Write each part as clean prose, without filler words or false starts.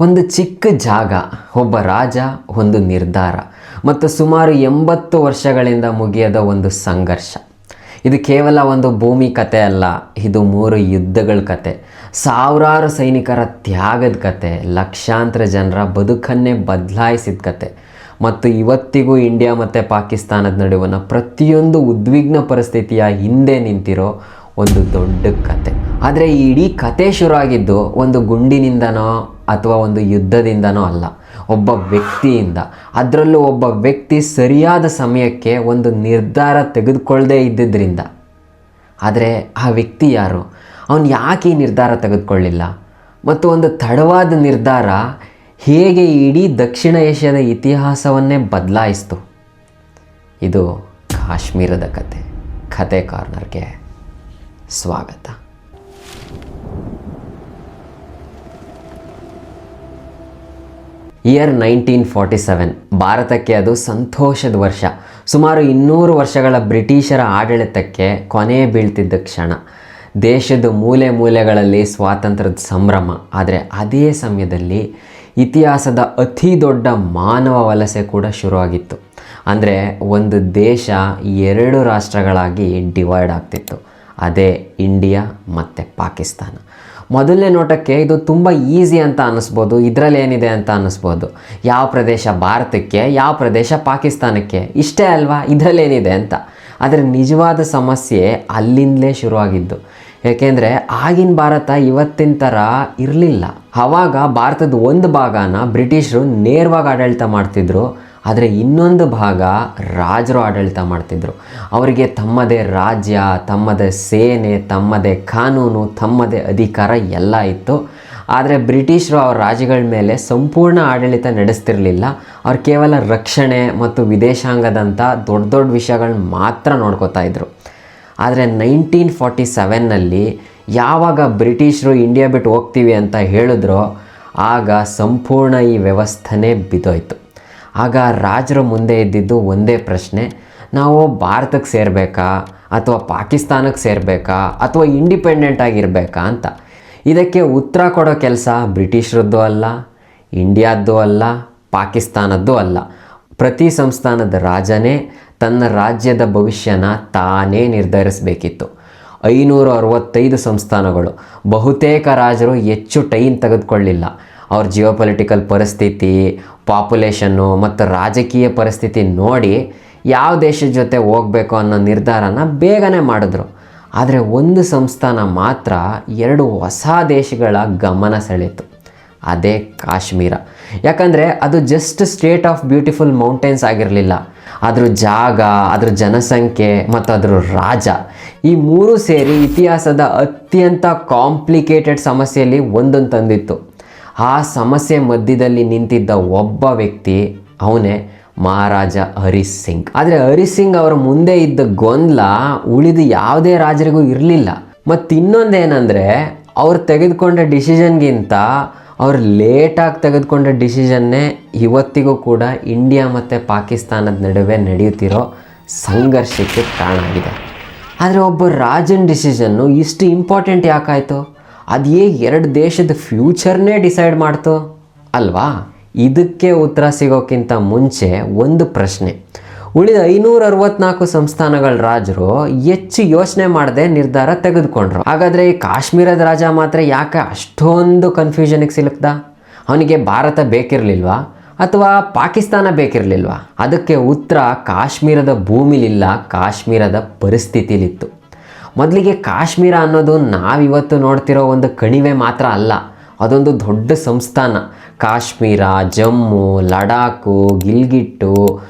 ಒಂದು ಚಿಕ್ಕ ಜಾಗ, ಒಬ್ಬ ರಾಜ, ಒಂದು ನಿರ್ಧಾರ ಮತ್ತು ಸುಮಾರು 80 ವರ್ಷಗಳಿಂದ ಮುಗಿಯದ ಒಂದು ಸಂಘರ್ಷ. ಇದು ಕೇವಲ ಒಂದು ಭೂಮಿ ಕತೆ ಅಲ್ಲ, ಇದು 3 ಯುದ್ಧಗಳ ಕತೆ, ಸಾವಿರಾರು ಸೈನಿಕರ ತ್ಯಾಗದ ಕತೆ, ಲಕ್ಷಾಂತರ ಜನರ ಬದುಕನ್ನೇ ಬದಲಾಯಿಸಿದ ಕತೆ ಮತ್ತು ಇವತ್ತಿಗೂ ಇಂಡಿಯಾ ಮತ್ತು ಪಾಕಿಸ್ತಾನದ ನಡುವಿನ ಪ್ರತಿಯೊಂದು ಉದ್ವಿಗ್ನ ಪರಿಸ್ಥಿತಿಯ ಹಿಂದೆ ನಿಂತಿರೋ ಒಂದು ದೊಡ್ಡ ಕತೆ. ಆದರೆ ಈ ಇಡೀ ಕತೆ ಶುರುವಾಗಿದ್ದು ಒಂದು ಗುಂಡಿನಿಂದನೋ ಅಥವಾ ಒಂದು ಯುದ್ಧದಿಂದನೋ ಅಲ್ಲ, ಒಬ್ಬ ವ್ಯಕ್ತಿಯಿಂದ. ಅದರಲ್ಲೂ ಒಬ್ಬ ವ್ಯಕ್ತಿ ಸರಿಯಾದ ಸಮಯಕ್ಕೆ ಒಂದು ನಿರ್ಧಾರ ತೆಗೆದುಕೊಳ್ಳದೇ ಇದ್ದಿದ್ದರಿಂದ. ಆದರೆ ಆ ವ್ಯಕ್ತಿ ಯಾರು? ಅವನು ಯಾಕೆ ಈ ನಿರ್ಧಾರ ತೆಗೆದುಕೊಳ್ಳಿಲ್ಲ? ಮತ್ತು ಒಂದು ತಡವಾದ ನಿರ್ಧಾರ ಹೇಗೆ ಇಡೀ ದಕ್ಷಿಣ ಏಷ್ಯಾದ ಇತಿಹಾಸವನ್ನೇ ಬದಲಾಯಿಸ್ತು? ಇದು ಕಾಶ್ಮೀರದ ಕತೆ ಕಾರ್ನರ್ಗೆ ಸ್ವಾಗತ. ಇಯರ್ 1947. ಭಾರತಕ್ಕೆ ಅದು ಸಂತೋಷದ ವರ್ಷ. ಸುಮಾರು 200 ವರ್ಷಗಳ ಬ್ರಿಟಿಷರ ಆಡಳಿತಕ್ಕೆ ಕೊನೆ ಬೀಳ್ತಿದ್ದ ಕ್ಷಣ. ದೇಶದ ಮೂಲೆ ಮೂಲೆಗಳಲ್ಲಿ ಸ್ವಾತಂತ್ರ್ಯದ ಸಂಭ್ರಮ. ಆದರೆ ಅದೇ ಸಮಯದಲ್ಲಿ ಇತಿಹಾಸದ ಅತಿ ದೊಡ್ಡ ಮಾನವ ವಲಸೆ ಕೂಡ ಶುರುವಾಗಿತ್ತು. ಅಂದರೆ ಒಂದು ದೇಶ 2 ರಾಷ್ಟ್ರಗಳಾಗಿ ಡಿವೈಡ್ ಆಗ್ತಿತ್ತು. ಅದೇ ಇಂಡಿಯಾ ಮತ್ತು ಪಾಕಿಸ್ತಾನ. ಮೊದಲನೇ ನೋಟಕ್ಕೆ ಇದು ತುಂಬ ಈಸಿ ಅಂತ ಅನ್ನಿಸ್ಬೋದು, ಇದರಲ್ಲಿ ಏನಿದೆ ಅಂತ ಅನ್ನಿಸ್ಬೋದು. ಯಾವ ಪ್ರದೇಶ ಭಾರತಕ್ಕೆ, ಯಾವ ಪ್ರದೇಶ ಪಾಕಿಸ್ತಾನಕ್ಕೆ, ಇಷ್ಟೇ ಅಲ್ವಾ, ಇದರಲ್ಲೇನಿದೆ ಅಂತ. ಆದರೆ ನಿಜವಾದ ಸಮಸ್ಯೆ ಅಲ್ಲಿಂದಲೇ ಶುರುವಾಗಿದ್ದು. ಏಕೆಂದರೆ ಆಗಿನ ಭಾರತ ಇವತ್ತಿನ ಥರ ಇರಲಿಲ್ಲ. ಆವಾಗ ಭಾರತದ ಒಂದು ಭಾಗನ ಬ್ರಿಟಿಷರು ನೇರವಾಗಿ ಆಡಳಿತ ಮಾಡ್ತಿದ್ರು, ಆದರೆ ಇನ್ನೊಂದು ಭಾಗ ರಾಜರು ಆಡಳಿತ ಮಾಡ್ತಿದ್ರು. ಅವರಿಗೆ ತಮ್ಮದೇ ರಾಜ್ಯ, ತಮ್ಮದೇ ಸೇನೆ, ತಮ್ಮದೇ ಕಾನೂನು, ತಮ್ಮದೇ ಅಧಿಕಾರ ಎಲ್ಲ ಇತ್ತು. ಆದರೆ ಬ್ರಿಟಿಷರು ಅವ್ರ ರಾಜ್ಯಗಳ ಮೇಲೆ ಸಂಪೂರ್ಣ ಆಡಳಿತ ನಡೆಸ್ತಿರಲಿಲ್ಲ. ಅವ್ರು ಕೇವಲ ರಕ್ಷಣೆ ಮತ್ತು ವಿದೇಶಾಂಗದಂಥ ದೊಡ್ಡ ದೊಡ್ಡ ವಿಷಯಗಳನ್ನ ಮಾತ್ರ ನೋಡ್ಕೋತಾ ಇದ್ರು. ಆದರೆ 1947ನಲ್ಲಿ ಯಾವಾಗ ಬ್ರಿಟಿಷರು ಇಂಡಿಯಾ ಬಿಟ್ಟು ಹೋಗ್ತೀವಿ ಅಂತ ಹೇಳಿದ್ರೋ ಆಗ ಸಂಪೂರ್ಣ ಈ ವ್ಯವಸ್ಥೆನೇ ಬಿದ್ದೋಯ್ತು. ಆಗ ರಾಜರ ಮುಂದೆ ಇದ್ದಿದ್ದು ಒಂದೇ ಪ್ರಶ್ನೆ: ನಾವು ಭಾರತಕ್ಕೆ ಸೇರಬೇಕಾ ಅಥವಾ ಪಾಕಿಸ್ತಾನಕ್ಕೆ ಸೇರಬೇಕಾ ಅಥವಾ ಇಂಡಿಪೆಂಡೆಂಟ್ ಆಗಿರಬೇಕಾ ಅಂತ. ಇದಕ್ಕೆ ಉತ್ತರ ಕೊಡೋ ಕೆಲಸ ಬ್ರಿಟಿಷರದ್ದು ಅಲ್ಲ, ಇಂಡಿಯಾದ್ದು ಅಲ್ಲ, ಪಾಕಿಸ್ತಾನದ್ದು ಅಲ್ಲ. ಪ್ರತಿ ಸಂಸ್ಥಾನದ ರಾಜನೇ ತನ್ನ ರಾಜ್ಯದ ಭವಿಷ್ಯನ ತಾನೇ ನಿರ್ಧರಿಸಬೇಕಿತ್ತು. 565 ಸಂಸ್ಥಾನಗಳು. ಬಹುತೇಕ ರಾಜರು ಹೆಚ್ಚು ಟೈಮ್ ತೆಗೆದುಕೊಳ್ಳಿಲ್ಲ. ಅವ್ರ ಜಿಯೋಪೊಲಿಟಿಕಲ್ ಪರಿಸ್ಥಿತಿ, ಪಾಪ್ಯುಲೇಷನ್ನು ಮತ್ತು ರಾಜಕೀಯ ಪರಿಸ್ಥಿತಿ ನೋಡಿ ಯಾವ ದೇಶದ ಜೊತೆ ಹೋಗಬೇಕು ಅನ್ನೋ ನಿರ್ಧಾರನ ಬೇಗನೆ ಮಾಡಿದ್ರು. ಆದರೆ ಒಂದು ಸಂಸ್ಥಾನ ಮಾತ್ರ 2 ಹೊಸ ದೇಶಗಳ ಗಮನ ಸೆಳೀತು. ಅದೇ ಕಾಶ್ಮೀರ. ಯಾಕಂದರೆ ಅದು just state of beautiful mountains ಆಗಿರಲಿಲ್ಲ. ಅದ್ರ ಜಾಗ, ಅದ್ರ ಜನಸಂಖ್ಯೆ ಮತ್ತು ಅದ್ರ ರಾಜ, ಈ 3 ಸೇರಿ ಇತಿಹಾಸದ ಅತ್ಯಂತ ಕಾಂಪ್ಲಿಕೇಟೆಡ್ ಸಮಸ್ಯೆಯಲ್ಲಿ ಒಂದೊಂದು ತಂದಿತ್ತು. ಆ ಸಮಸ್ಯೆ ಮಧ್ಯದಲ್ಲಿ ನಿಂತಿದ್ದ ಒಬ್ಬ ವ್ಯಕ್ತಿ, ಅವನೇ ಮಹಾರಾಜ ಹರಿ ಸಿಂಗ್. ಆದರೆ ಹರಿ ಸಿಂಗ್ ಅವರ ಮುಂದೆ ಇದ್ದ ಗೊಂದಲ ಉಳಿದ ಯಾವುದೇ ರಾಜರಿಗೂ ಇರಲಿಲ್ಲ. ಮತ್ತು ಇನ್ನೊಂದೇನೆಂದರೆ, ಅವ್ರು ತೆಗೆದುಕೊಂಡ ಡಿಸಿಷನ್ಗಿಂತ ಅವ್ರು ಲೇಟಾಗಿ ತೆಗೆದುಕೊಂಡ ಡಿಸಿಷನ್ನೇ ಇವತ್ತಿಗೂ ಕೂಡ ಇಂಡಿಯಾ ಮತ್ತು ಪಾಕಿಸ್ತಾನದ ನಡುವೆ ನಡೆಯುತ್ತಿರೋ ಸಂಘರ್ಷಕ್ಕೆ ಕಾರಣ ಆಗಿದೆ. ಆದರೆ ಒಬ್ಬ ರಾಜನ ಡಿಸಿಷನ್ನು ಇಷ್ಟು ಇಂಪಾರ್ಟೆಂಟ್ ಯಾಕಾಯಿತು? ಅದು ಹೇಗೆ 2 ದೇಶದ ಫ್ಯೂಚರ್ನೇ ಡಿಸೈಡ್ ಮಾಡ್ತು ಅಲ್ವಾ? ಇದಕ್ಕೆ ಉತ್ತರ ಸಿಗೋಕ್ಕಿಂತ ಮುಂಚೆ ಒಂದು ಪ್ರಶ್ನೆ. ಉಳಿದ 564 ಸಂಸ್ಥಾನಗಳ ರಾಜರು ಹೆಚ್ಚು ಯೋಚನೆ ಮಾಡದೆ ನಿರ್ಧಾರ ತೆಗೆದುಕೊಂಡ್ರು. ಹಾಗಾದರೆ ಈ ಕಾಶ್ಮೀರದ ರಾಜ ಮಾತ್ರ ಯಾಕೆ ಅಷ್ಟೊಂದು ಕನ್ಫ್ಯೂಷನಿಗೆ ಸಿಲುಕ್ದ? ಅವನಿಗೆ ಭಾರತ ಬೇಕಿರಲಿಲ್ವಾ ಅಥವಾ ಪಾಕಿಸ್ತಾನ ಬೇಕಿರಲಿಲ್ವಾ? ಅದಕ್ಕೆ ಉತ್ತರ ಕಾಶ್ಮೀರದ ಭೂಮಿಲಿಲ್ಲ, ಕಾಶ್ಮೀರದ ಪರಿಸ್ಥಿತಿಲಿತ್ತು. ಮೊದಲಿಗೆ ಕಾಶ್ಮೀರ ಅನ್ನೋದು ನಾವಿವತ್ತು ನೋಡ್ತಿರೋ ಒಂದು ಕಣಿವೆ ಮಾತ್ರ ಅಲ್ಲ, ಅದೊಂದು ದೊಡ್ಡ ಸಂಸ್ಥಾನ. ಕಾಶ್ಮೀರ, ಜಮ್ಮು, ಲಡಾಖು, ಗಿಲ್ಗಿಟ್ಟು,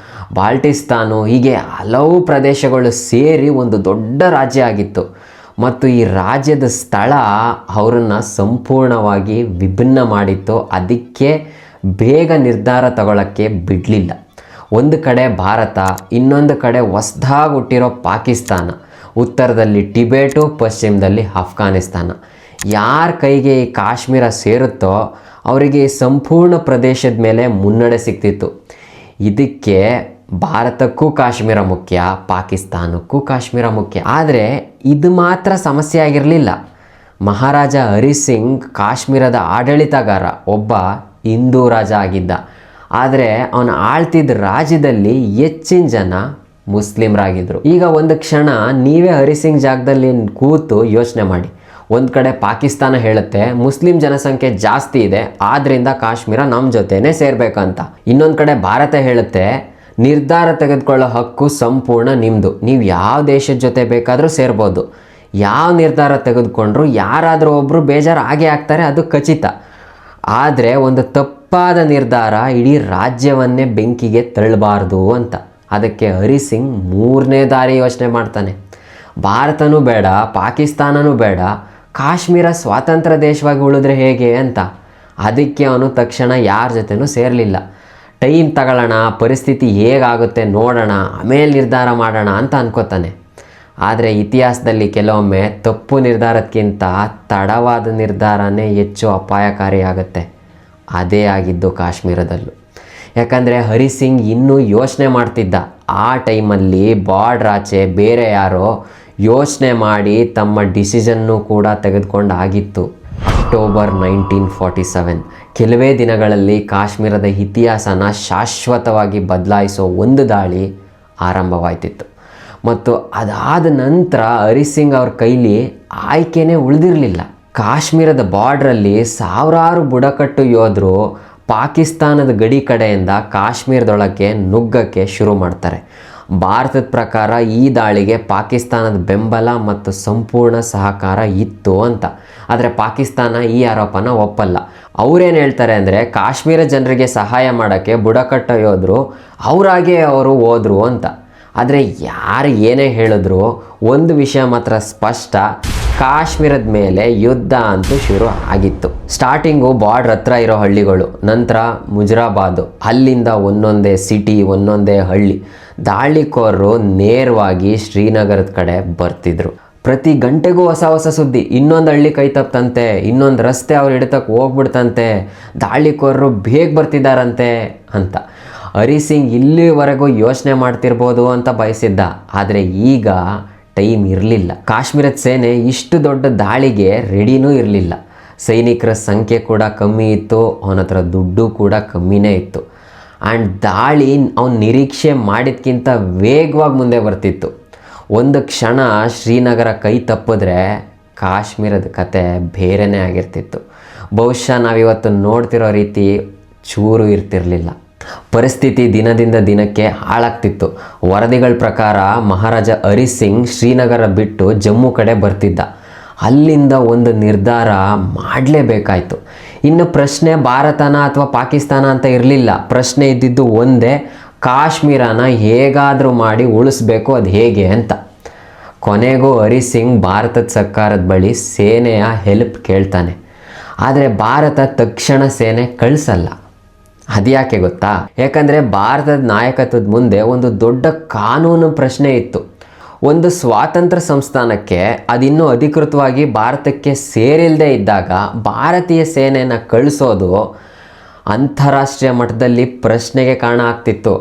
ಬಾಲ್ಟಿಸ್ತಾನು, ಹೀಗೆ ಹಲವು ಪ್ರದೇಶಗಳು ಸೇರಿ ಒಂದು ದೊಡ್ಡ ರಾಜ್ಯ ಆಗಿತ್ತು. ಮತ್ತು ಈ ರಾಜ್ಯದ ಸ್ಥಳ ಅವರನ್ನು ಸಂಪೂರ್ಣವಾಗಿ ವಿಭಿನ್ನ ಮಾಡಿತ್ತು. ಅದಕ್ಕೆ ಬೇಗ ನಿರ್ಧಾರ ತಗೊಳ್ಳೋಕ್ಕೆ ಬಿಡಲಿಲ್ಲ. ಒಂದು ಕಡೆ ಭಾರತ, ಇನ್ನೊಂದು ಕಡೆ ಹೊಸದಾಗಿ ಹುಟ್ಟಿರೋ ಪಾಕಿಸ್ತಾನ, ಉತ್ತರದಲ್ಲಿ ಟಿಬೇಟು, ಪಶ್ಚಿಮದಲ್ಲಿ ಅಫ್ಘಾನಿಸ್ತಾನ. ಯಾರ ಕೈಗೆ ಈ ಕಾಶ್ಮೀರ ಸೇರುತ್ತೋ ಅವರಿಗೆ ಸಂಪೂರ್ಣ ಪ್ರದೇಶದ ಮೇಲೆ ಮುನ್ನಡೆ ಸಿಗ್ತಿತ್ತು. ಇದಕ್ಕೆ ಭಾರತಕ್ಕೂ ಕಾಶ್ಮೀರ ಮುಖ್ಯ, ಪಾಕಿಸ್ತಾನಕ್ಕೂ ಕಾಶ್ಮೀರ ಮುಖ್ಯ. ಆದರೆ ಇದು ಮಾತ್ರ ಸಮಸ್ಯೆ ಆಗಿರಲಿಲ್ಲ. ಮಹಾರಾಜ ಹರಿ ಸಿಂಗ್ ಕಾಶ್ಮೀರದ ಆಡಳಿತಗಾರ, ಒಬ್ಬ ಹಿಂದೂ ರಾಜ ಆಗಿದ್ದ. ಆದರೆ ಅವನು ಆಳ್ತಿದ್ದ ರಾಜ್ಯದಲ್ಲಿ ಹೆಚ್ಚಿನ ಜನ ಮುಸ್ಲಿಮ್ರಾಗಿದ್ದರು. ಈಗ ಒಂದು ಕ್ಷಣ ನೀವೇ ಹರಿಸಿಂಗ್ ಜಾಗದಲ್ಲಿ ಕೂತು ಯೋಚನೆ ಮಾಡಿ. ಒಂದು ಕಡೆ ಪಾಕಿಸ್ತಾನ ಹೇಳುತ್ತೆ ಮುಸ್ಲಿಂ ಜನಸಂಖ್ಯೆ ಜಾಸ್ತಿ ಇದೆ, ಆದ್ದರಿಂದ ಕಾಶ್ಮೀರ ನಮ್ಮ ಜೊತೆನೇ ಸೇರಬೇಕಂತ. ಇನ್ನೊಂದು ಕಡೆ ಭಾರತ ಹೇಳುತ್ತೆ ನಿರ್ಧಾರ ತೆಗೆದುಕೊಳ್ಳೋ ಹಕ್ಕು ಸಂಪೂರ್ಣ ನಿಮ್ಮದು, ನೀವು ಯಾವ ದೇಶದ ಜೊತೆ ಬೇಕಾದರೂ ಸೇರ್ಬೋದು, ಯಾವ ನಿರ್ಧಾರ ತೆಗೆದುಕೊಂಡ್ರು ಯಾರಾದರೂ ಒಬ್ಬರು ಬೇಜಾರು ಆಗೇ ಆಗ್ತಾರೆ, ಅದು ಖಚಿತ. ಆದರೆ ಒಂದು ತಪ್ಪಾದ ನಿರ್ಧಾರ ಇಡೀ ರಾಜ್ಯವನ್ನೇ ಬೆಂಕಿಗೆ ತಳ್ಳಬಾರ್ದು ಅಂತ. ಅದಕ್ಕೆ ಹರಿಸಿಂಗ್ ಮೂರನೇ ದಾರಿ ಯೋಚನೆ ಮಾಡ್ತಾನೆ. ಭಾರತನೂ ಬೇಡ, ಪಾಕಿಸ್ತಾನನೂ ಬೇಡ, ಕಾಶ್ಮೀರ ಸ್ವಾತಂತ್ರ್ಯ ದೇಶವಾಗಿ ಉಳಿದ್ರೆ ಹೇಗೆ ಅಂತ. ಅದಕ್ಕೆ ಅವನು ತಕ್ಷಣ ಯಾರ ಜೊತೆನೂ ಸೇರಲಿಲ್ಲ. ಟೈಮ್ ತಗೊಳ್ಳೋಣ, ಪರಿಸ್ಥಿತಿ ಹೇಗಾಗುತ್ತೆ ನೋಡೋಣ, ಆಮೇಲೆ ನಿರ್ಧಾರ ಮಾಡೋಣ ಅಂತ ಅನ್ಕೋತಾನೆ. ಆದರೆ ಇತಿಹಾಸದಲ್ಲಿ ಕೆಲವೊಮ್ಮೆ ತಪ್ಪು ನಿರ್ಧಾರಕ್ಕಿಂತ ತಡವಾದ ನಿರ್ಧಾರನೇ ಹೆಚ್ಚು ಅಪಾಯಕಾರಿಯಾಗುತ್ತೆ. ಅದೇ ಆಗಿದ್ದು ಕಾಶ್ಮೀರದಲ್ಲೂ. ಯಾಕಂದರೆ ಹರಿಸಿಂಗ್ ಇನ್ನೂ ಯೋಚನೆ ಮಾಡ್ತಿದ್ದ. ಆ ಟೈಮಲ್ಲಿ ಬಾರ್ಡ್ರ್ ಆಚೆ ಬೇರೆ ಯಾರೋ ಯೋಚನೆ ಮಾಡಿ ತಮ್ಮ ಡಿಸಿಷನ್ನು ಕೂಡ ತೆಗೆದುಕೊಂಡು ಆಗಿತ್ತು. ಅಕ್ಟೋಬರ್ 1947, ಕೆಲವೇ ದಿನಗಳಲ್ಲಿ ಕಾಶ್ಮೀರದ ಇತಿಹಾಸನ ಶಾಶ್ವತವಾಗಿ ಬದಲಾಯಿಸೋ ಒಂದು ದಾಳಿ ಆರಂಭವಾಯ್ತಿತ್ತು. ಮತ್ತು ಅದಾದ ನಂತರ ಹರಿಸಿಂಗ್ ಅವ್ರ ಕೈಲಿ ಆಯ್ಕೆನೇ ಉಳಿದಿರಲಿಲ್ಲ. ಕಾಶ್ಮೀರದ ಬಾರ್ಡ್ರಲ್ಲಿ ಸಾವಿರಾರು ಬುಡಕಟ್ಟು ಯೋಧರು ಪಾಕಿಸ್ತಾನದ ಗಡಿ ಕಡೆಯಿಂದ ಕಾಶ್ಮೀರದೊಳಕ್ಕೆ ನುಗ್ಗಕ್ಕೆ ಶುರು ಮಾಡ್ತಾರೆ. ಭಾರತದ ಪ್ರಕಾರ ಈ ದಾಳಿಗೆ ಪಾಕಿಸ್ತಾನದ ಬೆಂಬಲ ಮತ್ತು ಸಂಪೂರ್ಣ ಸಹಕಾರ ಇತ್ತು ಅಂತ. ಆದರೆ ಪಾಕಿಸ್ತಾನ ಈ ಆರೋಪನ ಒಪ್ಪಲ್ಲ. ಅವರೇನು ಹೇಳ್ತಾರೆ ಅಂದರೆ ಕಾಶ್ಮೀರ ಜನರಿಗೆ ಸಹಾಯ ಮಾಡೋಕ್ಕೆ ಬುಡಕಟ್ಟು ಯೋಧರು ಅವರಾಗೆ ಅವರು ಹೋದರು ಅಂತ. ಆದರೆ ಯಾರು ಏನೇ ಹೇಳಿದ್ರು ಒಂದು ವಿಷಯ ಮಾತ್ರ ಸ್ಪಷ್ಟ, ಕಾಶ್ಮೀರದ ಮೇಲೆ ಯುದ್ಧ ಅಂತೂ ಶುರು ಆಗಿತ್ತು. ಸ್ಟಾರ್ಟಿಂಗು ಬಾರ್ಡ್ರ್ ಹತ್ರ ಇರೋ ಹಳ್ಳಿಗಳು, ನಂತರ ಮುಜರಾಬಾದು, ಅಲ್ಲಿಂದ ಒಂದೊಂದೇ ಸಿಟಿ, ಒಂದೊಂದೇ ಹಳ್ಳಿ. ದಾಳಿಕೋರರು ನೇರವಾಗಿ ಶ್ರೀನಗರದ ಕಡೆ ಬರ್ತಿದ್ರು. ಪ್ರತಿ ಗಂಟೆಗೂ ಹೊಸ ಹೊಸ ಸುದ್ದಿ. ಇನ್ನೊಂದು ಹಳ್ಳಿ ಕೈ ತಪ್ಪಂತೆ, ಇನ್ನೊಂದು ರಸ್ತೆ ಅವ್ರು ಹಿಡಿತಕ್ಕೆ ಹೋಗ್ಬಿಡ್ತಂತೆ, ದಾಳಿಕೋರರು ಬೇಗ ಬರ್ತಿದ್ದಾರಂತೆ ಅಂತ. ಹರಿಸಿಂಗ್ ಇಲ್ಲಿವರೆಗೂ ಯೋಚನೆ ಮಾಡ್ತಿರ್ಬೋದು ಅಂತ ಬಯಸಿದ್ದ. ಆದರೆ ಈಗ ಟೈಮ್ ಇರಲಿಲ್ಲ. ಕಾಶ್ಮೀರದ ಸೇನೆ ಇಷ್ಟು ದೊಡ್ಡ ದಾಳಿಗೆ ರೆಡಿನೂ ಇರಲಿಲ್ಲ. ಸೈನಿಕರ ಸಂಖ್ಯೆ ಕೂಡ ಕಮ್ಮಿ ಇತ್ತು, ಅವನ ಹತ್ರ ದುಡ್ಡು ಕೂಡ ಕಮ್ಮಿನೇ ಇತ್ತು. ಆ್ಯಂಡ್ ದಾಳಿ ಅವನು ನಿರೀಕ್ಷೆ ಮಾಡಿದ್ಕಿಂತ ವೇಗವಾಗಿ ಮುಂದೆ ಬರ್ತಿತ್ತು. ಒಂದು ಕ್ಷಣ ಶ್ರೀನಗರ ಕೈ ತಪ್ಪಿದ್ರೆ ಕಾಶ್ಮೀರದ ಕತೆ ಬೇರೆಯೇ ಆಗಿರ್ತಿತ್ತು. ಬಹುಶಃ ನಾವಿವತ್ತು ನೋಡ್ತಿರೋ ರೀತಿ ಚೂರು ಇರ್ತಿರಲಿಲ್ಲ. ಪರಿಸ್ಥಿತಿ ದಿನದಿಂದ ದಿನಕ್ಕೆ ಹಾಳಾಗ್ತಿತ್ತು. ವರದಿಗಳ ಪ್ರಕಾರ ಮಹಾರಾಜ ಹರಿಸಿಂಗ್ ಶ್ರೀನಗರ ಬಿಟ್ಟು ಜಮ್ಮು ಕಡೆ ಬರ್ತಿದ್ದ. ಅಲ್ಲಿಂದ ಒಂದು ನಿರ್ಧಾರ ಮಾಡಲೇಬೇಕಾಯ್ತು. ಇನ್ನು ಪ್ರಶ್ನೆ ಭಾರತನ ಅಥವಾ ಪಾಕಿಸ್ತಾನ ಅಂತ ಇರಲಿಲ್ಲ. ಪ್ರಶ್ನೆ ಇದ್ದಿದ್ದು ಒಂದೇ, ಕಾಶ್ಮೀರನ ಹೇಗಾದರೂ ಮಾಡಿ ಉಳಿಸ್ಬೇಕು, ಅದು ಹೇಗೆ ಅಂತ. ಕೊನೆಗೂ ಹರಿಸಿಂಗ್ ಭಾರತದ ಸರ್ಕಾರದ ಬಳಿ ಸೇನೆಯ ಹೆಲ್ಪ್ ಕೇಳ್ತಾನೆ. ಆದರೆ ಭಾರತ ತಕ್ಷಣ ಸೇನೆ ಕಳಿಸಲ್ಲ. ಅದ್ಯಾಕೆ ಗೊತ್ತಾ? ಯಾಕಂದರೆ ಭಾರತದ ನಾಯಕತ್ವದ ಮುಂದೆ ಒಂದು ದೊಡ್ಡ ಕಾನೂನು ಪ್ರಶ್ನೆ ಇತ್ತು. ಒಂದು ಸ್ವಾತಂತ್ರ್ಯ ಸಂಸ್ಥಾನಕ್ಕೆ ಅದಿನ್ನೂ ಅಧಿಕೃತವಾಗಿ ಭಾರತಕ್ಕೆ ಸೇರಿಲ್ಲದೆ ಇದ್ದಾಗ ಭಾರತೀಯ ಸೇನೆಯನ್ನು ಕಳಿಸೋದು ಅಂತಾರಾಷ್ಟ್ರೀಯ ಮಟ್ಟದಲ್ಲಿ ಪ್ರಶ್ನೆಗೆ ಕಾರಣ ಆಗ್ತಿತ್ತು.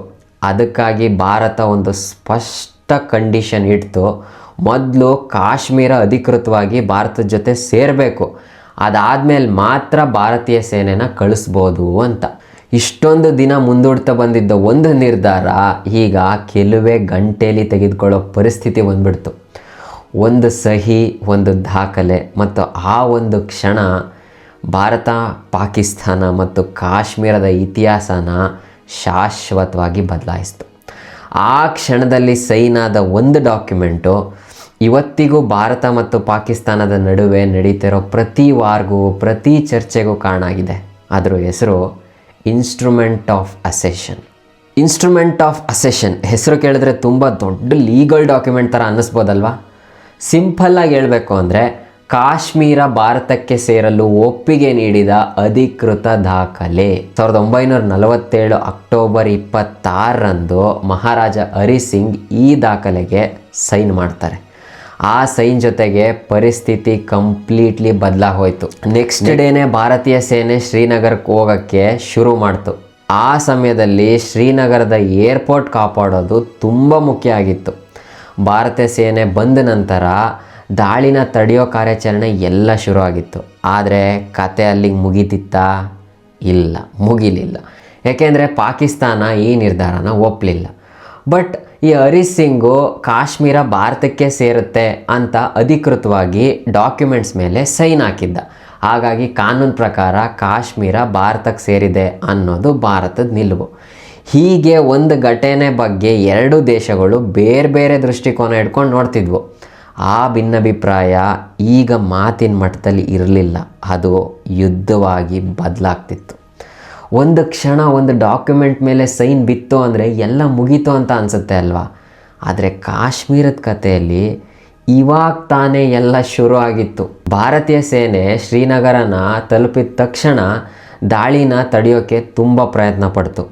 ಅದಕ್ಕಾಗಿ ಭಾರತ ಒಂದು ಸ್ಪಷ್ಟ ಕಂಡೀಷನ್ ಇಡ್ತು. ಮೊದಲು ಕಾಶ್ಮೀರ ಅಧಿಕೃತವಾಗಿ ಭಾರತದ ಜೊತೆ ಸೇರಬೇಕು, ಅದಾದಮೇಲೆ ಮಾತ್ರ ಭಾರತೀಯ ಸೇನೆನ ಕಳಿಸ್ಬೋದು ಅಂತ. ಇಷ್ಟೊಂದು ದಿನ ಮುಂದೂಡ್ತಾ ಬಂದಿದ್ದ ಒಂದು ನಿರ್ಧಾರ ಈಗ ಕೆಲವೇ ಗಂಟೆಯಲ್ಲಿ ತೆಗೆದುಕೊಳ್ಳೋ ಪರಿಸ್ಥಿತಿ ಬಂದ್ಬಿಡ್ತು. ಒಂದು ಸಹಿ, ಒಂದು ದಾಖಲೆ ಮತ್ತು ಆ ಒಂದು ಕ್ಷಣ ಭಾರತ, ಪಾಕಿಸ್ತಾನ ಮತ್ತು ಕಾಶ್ಮೀರದ ಇತಿಹಾಸನ ಶಾಶ್ವತವಾಗಿ ಬದಲಾಯಿಸಿತು. ಆ ಕ್ಷಣದಲ್ಲಿ ಸೈನ್ ಆದ ಒಂದು ಡಾಕ್ಯುಮೆಂಟು ಇವತ್ತಿಗೂ ಭಾರತ ಮತ್ತು ಪಾಕಿಸ್ತಾನದ ನಡುವೆ ನಡೀತಿರೋ ಪ್ರತಿ ವಾರ್ಗೂ, ಪ್ರತಿ ಚರ್ಚೆಗೂ ಕಾರಣ ಆಗಿದೆ. ಅದರ ಹೆಸರು ಇನ್ಸ್ಟ್ರೂಮೆಂಟ್ ಆಫ್ ಅಸೆಷನ್. ಇನ್ಸ್ಟ್ರೂಮೆಂಟ್ ಆಫ್ ಅಸೆಷನ್ ಹೆಸರು ಕೇಳಿದ್ರೆ ತುಂಬ ದೊಡ್ಡ ಲೀಗಲ್ ಡಾಕ್ಯುಮೆಂಟ್ ಥರ ಅನ್ನಿಸ್ಬೋದಲ್ವಾ? ಸಿಂಪಲ್ಲಾಗಿ ಹೇಳಬೇಕು ಅಂದರೆ ಕಾಶ್ಮೀರ ಭಾರತಕ್ಕೆ ಸೇರಲು ಒಪ್ಪಿಗೆ ನೀಡಿದ ಅಧಿಕೃತ ದಾಖಲೆ. 1947 ಅಕ್ಟೋಬರ್ 26ರಂದು ಮಹಾರಾಜ ಹರಿಸಿಂಗ್ ಈ ದಾಖಲೆಗೆ ಸೈನ್ ಮಾಡ್ತಾರೆ. ಆ ಸೈನ್ ಜೊತೆಗೆ ಪರಿಸ್ಥಿತಿ ಕಂಪ್ಲೀಟ್ಲಿ ಬದಲಾಗೋಯ್ತು. ನೆಕ್ಸ್ಟ್ ಡೇನೇ ಭಾರತೀಯ ಸೇನೆ ಶ್ರೀನಗರಕ್ಕೆ ಹೋಗೋಕ್ಕೆ ಶುರು ಮಾಡ್ತು. ಆ ಸಮಯದಲ್ಲಿ ಶ್ರೀನಗರದ ಏರ್ಪೋರ್ಟ್ ಕಾಪಾಡೋದು ತುಂಬ ಮುಖ್ಯ ಆಗಿತ್ತು. ಭಾರತೀಯ ಸೇನೆ ಬಂದ ನಂತರ ದಾಳಿನ ತಡೆಯೋ ಕಾರ್ಯಾಚರಣೆ ಎಲ್ಲ ಶುರು ಆಗಿತ್ತು. ಆದರೆ ಕತೆ ಅಲ್ಲಿಗೆ ಮುಗಿತಿತ್ತಾ? ಇಲ್ಲ, ಮುಗಿಲಿಲ್ಲ. ಯಾಕೆಂದರೆ ಪಾಕಿಸ್ತಾನ ಈ ನಿರ್ಧಾರನ ಒಪ್ಪಲಿಲ್ಲ. ಬಟ್ ಈ ಹರಿ ಸಿಂಗು ಕಾಶ್ಮೀರ ಭಾರತಕ್ಕೆ ಸೇರುತ್ತೆ ಅಂತ ಅಧಿಕೃತವಾಗಿ ಡಾಕ್ಯುಮೆಂಟ್ಸ್ ಮೇಲೆ ಸೈನ್ ಹಾಕಿದ್ದ. ಹಾಗಾಗಿ ಕಾನೂನು ಪ್ರಕಾರ ಕಾಶ್ಮೀರ ಭಾರತಕ್ಕೆ ಸೇರಿದೆ ಅನ್ನೋದು ಭಾರತದ ನಿಲುವು. ಹೀಗೆ ಒಂದು ಘಟನೆ ಬಗ್ಗೆ ಎರಡು ದೇಶಗಳು ಬೇರೆ ಬೇರೆ ದೃಷ್ಟಿಕೋನ ಇಟ್ಕೊಂಡು ನೋಡ್ತಿದ್ವು. ಆ ಭಿನ್ನಾಭಿಪ್ರಾಯ ಈಗ ಮಾತಿನ ಮಟ್ಟದಲ್ಲಿ ಇರಲಿಲ್ಲ, ಅದು ಯುದ್ಧವಾಗಿ ಬದಲಾಗ್ತಿತ್ತು. ಒಂದು ಕ್ಷಣ ಒಂದು ಡಾಕ್ಯುಮೆಂಟ್ ಮೇಲೆ ಸೈನ್ ಬಿತ್ತು ಅಂದರೆ ಎಲ್ಲ ಮುಗೀತು ಅಂತ ಅನಿಸುತ್ತೆ ಅಲ್ವಾ? ಆದರೆ ಕಾಶ್ಮೀರದ ಕಥೆಯಲ್ಲಿ ಇವಾಗ ತಾನೇ ಎಲ್ಲ ಶುರು ಆಗಿತ್ತು. ಭಾರತೀಯ ಸೇನೆ ಶ್ರೀನಗರನ ತಲುಪಿದ ತಕ್ಷಣ ದಾಳಿನ ತಡೆಯೋಕ್ಕೆ ತುಂಬ ಪ್ರಯತ್ನ ಪಡ್ತು.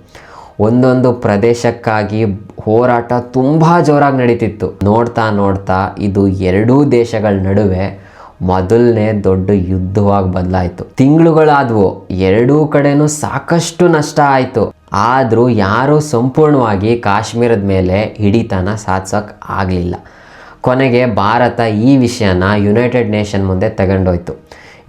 ಒಂದೊಂದು ಪ್ರದೇಶಕ್ಕಾಗಿ ಹೋರಾಟ ತುಂಬ ಜೋರಾಗಿ ನಡೀತಿತ್ತು. ನೋಡ್ತಾ ನೋಡ್ತಾ ಇದು ಎರಡೂ ದೇಶಗಳ ನಡುವೆ ಮೊದಲನೇ ದೊಡ್ಡ ಯುದ್ಧವಾಗಿ ಬದಲಾಯಿತು. ತಿಂಗಳುಗಳಾದವು, ಎರಡೂ ಕಡೆನೂ ಸಾಕಷ್ಟು ನಷ್ಟ ಆಯಿತು. ಆದರೂ ಯಾರೂ ಸಂಪೂರ್ಣವಾಗಿ ಕಾಶ್ಮೀರದ ಮೇಲೆ ಹಿಡಿತನ ಸಾಧಿಸೋಕೆ ಆಗಲಿಲ್ಲ. ಕೊನೆಗೆ ಭಾರತ ಈ ವಿಷಯನ ಯುನೈಟೆಡ್ ನೇಷನ್ ಮುಂದೆ ತಗೊಂಡೋಯ್ತು.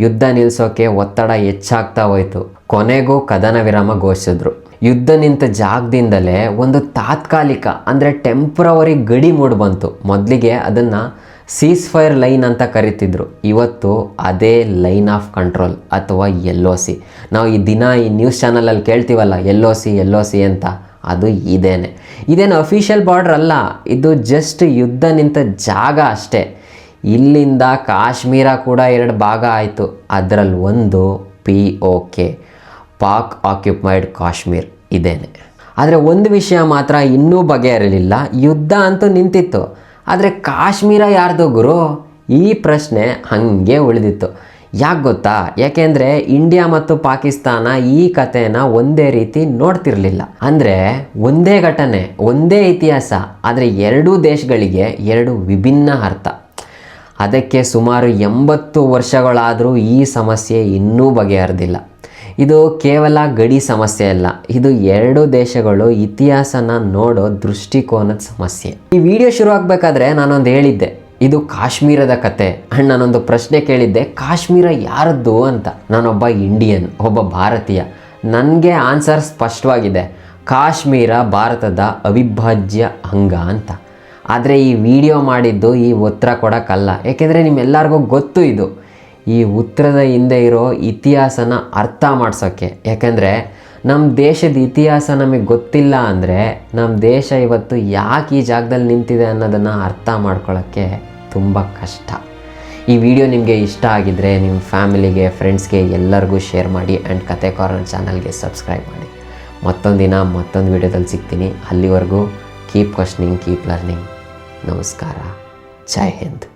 ಯುದ್ಧ ನಿಲ್ಲಿಸೋಕೆ ಒತ್ತಡ ಹೆಚ್ಚಾಗ್ತಾ ಹೋಯಿತು. ಕೊನೆಗೂ ಕದನ ವಿರಾಮ ಘೋಷಿಸಿದ್ರು. ಯುದ್ಧ ನಿಂತ ಜಾಗದಿಂದಲೇ ಒಂದು ತಾತ್ಕಾಲಿಕ ಅಂದರೆ ಟೆಂಪ್ರವರಿ ಗಡಿ ಮೂಡಿ ಬಂತು. ಮೊದಲಿಗೆ ಅದನ್ನು ಸೀಸ್ ಫೈರ್ ಲೈನ್ ಅಂತ ಕರಿತಿದ್ರು. ಇವತ್ತು ಅದೇ ಲೈನ್ ಆಫ್ ಕಂಟ್ರೋಲ್ ಅಥವಾ LOC. ನಾವು ಈ ದಿನ ಈ ನ್ಯೂಸ್ ಚಾನಲಲ್ಲಿ ಕೇಳ್ತೀವಲ್ಲ LOC ಅಂತ, ಅದು ಇದೇನು ಅಫಿಷಿಯಲ್ ಬಾರ್ಡರ್ ಅಲ್ಲ, ಇದು ಜಸ್ಟ್ ಯುದ್ಧ ನಿಂತ ಜಾಗ ಅಷ್ಟೇ. ಇಲ್ಲಿಂದ ಕಾಶ್ಮೀರ ಕೂಡ 2 ಭಾಗ ಆಯಿತು. ಅದರಲ್ಲಿ ಒಂದು POK, ಪಾಕ್ ಆಕ್ಯುಪೈಡ್ ಕಾಶ್ಮೀರ್ ಆದರೆ ಒಂದು ವಿಷಯ ಮಾತ್ರ ಇನ್ನೂ ಬಗೆಹರಿಲಿಲ್ಲ. ಯುದ್ಧ ಅಂತೂ ನಿಂತಿತ್ತು, ಆದರೆ ಕಾಶ್ಮೀರ ಯಾರ್ದು ಗುರು? ಈ ಪ್ರಶ್ನೆ ಹಾಗೆ ಉಳಿದಿತ್ತು. ಯಾಕೆ ಗೊತ್ತಾ? ಯಾಕೆಂದರೆ ಇಂಡಿಯಾ ಮತ್ತು ಪಾಕಿಸ್ತಾನ ಈ ಕಥೆನ ಒಂದೇ ರೀತಿ ನೋಡ್ತಿರ್ಲಿಲ್ಲ. ಅಂದರೆ ಒಂದೇ ಘಟನೆ, ಒಂದೇ ಇತಿಹಾಸ, ಆದರೆ ಎರಡೂ ದೇಶಗಳಿಗೆ 2 ವಿಭಿನ್ನ ಅರ್ಥ. ಅದಕ್ಕೆ ಸುಮಾರು 80 ವರ್ಷಗಳಾದರೂ ಈ ಸಮಸ್ಯೆ ಇನ್ನೂ ಬಗೆಹರಿದಿಲ್ಲ. ಇದು ಕೇವಲ ಗಡಿ ಸಮಸ್ಯೆ ಅಲ್ಲ, ಇದು ಎರಡು ದೇಶಗಳು ಇತಿಹಾಸನ ನೋಡೋ ದೃಷ್ಟಿಕೋನದ ಸಮಸ್ಯೆ. ಈ ವಿಡಿಯೋ ಶುರು ಆಗಬೇಕಾದ್ರೆ ನಾನೊಂದು ಹೇಳಿದ್ದೆ, ಇದು ಕಾಶ್ಮೀರದ ಕತೆ. ಆ್ಯಂಡ್ ನಾನೊಂದು ಪ್ರಶ್ನೆ ಕೇಳಿದ್ದೆ, ಕಾಶ್ಮೀರ ಯಾರದ್ದು ಅಂತ. ನಾನೊಬ್ಬ ಇಂಡಿಯನ್, ಒಬ್ಬ ಭಾರತೀಯ. ನನಗೆ ಆನ್ಸರ್ ಸ್ಪಷ್ಟವಾಗಿದೆ, ಕಾಶ್ಮೀರ ಭಾರತದ ಅವಿಭಾಜ್ಯ ಅಂಗ ಅಂತ. ಆದರೆ ಈ ವಿಡಿಯೋ ಮಾಡಿದ್ದು ಈ ಉತ್ತರ ಕೊಡೋಕ್ಕಲ್ಲ, ಏಕೆಂದರೆ ನಿಮ್ಮೆಲ್ಲರಿಗೂ ಗೊತ್ತು ಇದು. ಈ ಉತ್ತರದ ಹಿಂದೆ ಇರೋ ಇತಿಹಾಸನ ಅರ್ಥ ಮಾಡ್ಸೋಕ್ಕೆ. ಯಾಕೆಂದರೆ ನಮ್ಮ ದೇಶದ ಇತಿಹಾಸ ನಮಗೆ ಗೊತ್ತಿಲ್ಲ ಅಂದರೆ ನಮ್ಮ ದೇಶ ಇವತ್ತು ಯಾಕೆ ಈ ಜಾಗದಲ್ಲಿ ನಿಂತಿದೆ ಅನ್ನೋದನ್ನು ಅರ್ಥ ಮಾಡ್ಕೊಳ್ಳೋಕ್ಕೆ ತುಂಬ ಕಷ್ಟ. ಈ ವಿಡಿಯೋ ನಿಮಗೆ ಇಷ್ಟ ಆಗಿದ್ದರೆ ನಿಮ್ಮ ಫ್ಯಾಮಿಲಿಗೆ, ಫ್ರೆಂಡ್ಸ್ಗೆ ಎಲ್ಲರಿಗೂ ಶೇರ್ ಮಾಡಿ. ಆ್ಯಂಡ್ ಕತೆ ಕಾರ್ನರ್ ಚಾನಲ್ಗೆ ಸಬ್ಸ್ಕ್ರೈಬ್ ಮಾಡಿ. ಮತ್ತೊಂದು ದಿನ ಮತ್ತೊಂದು ವಿಡಿಯೋದಲ್ಲಿ ಸಿಗ್ತೀನಿ. ಅಲ್ಲಿವರೆಗೂ ಕೀಪ್ ಕ್ವೆಶ್ಚನಿಂಗ್, ಕೀಪ್ ಲರ್ನಿಂಗ್. ನಮಸ್ಕಾರ, ಜೈ ಹಿಂದ್.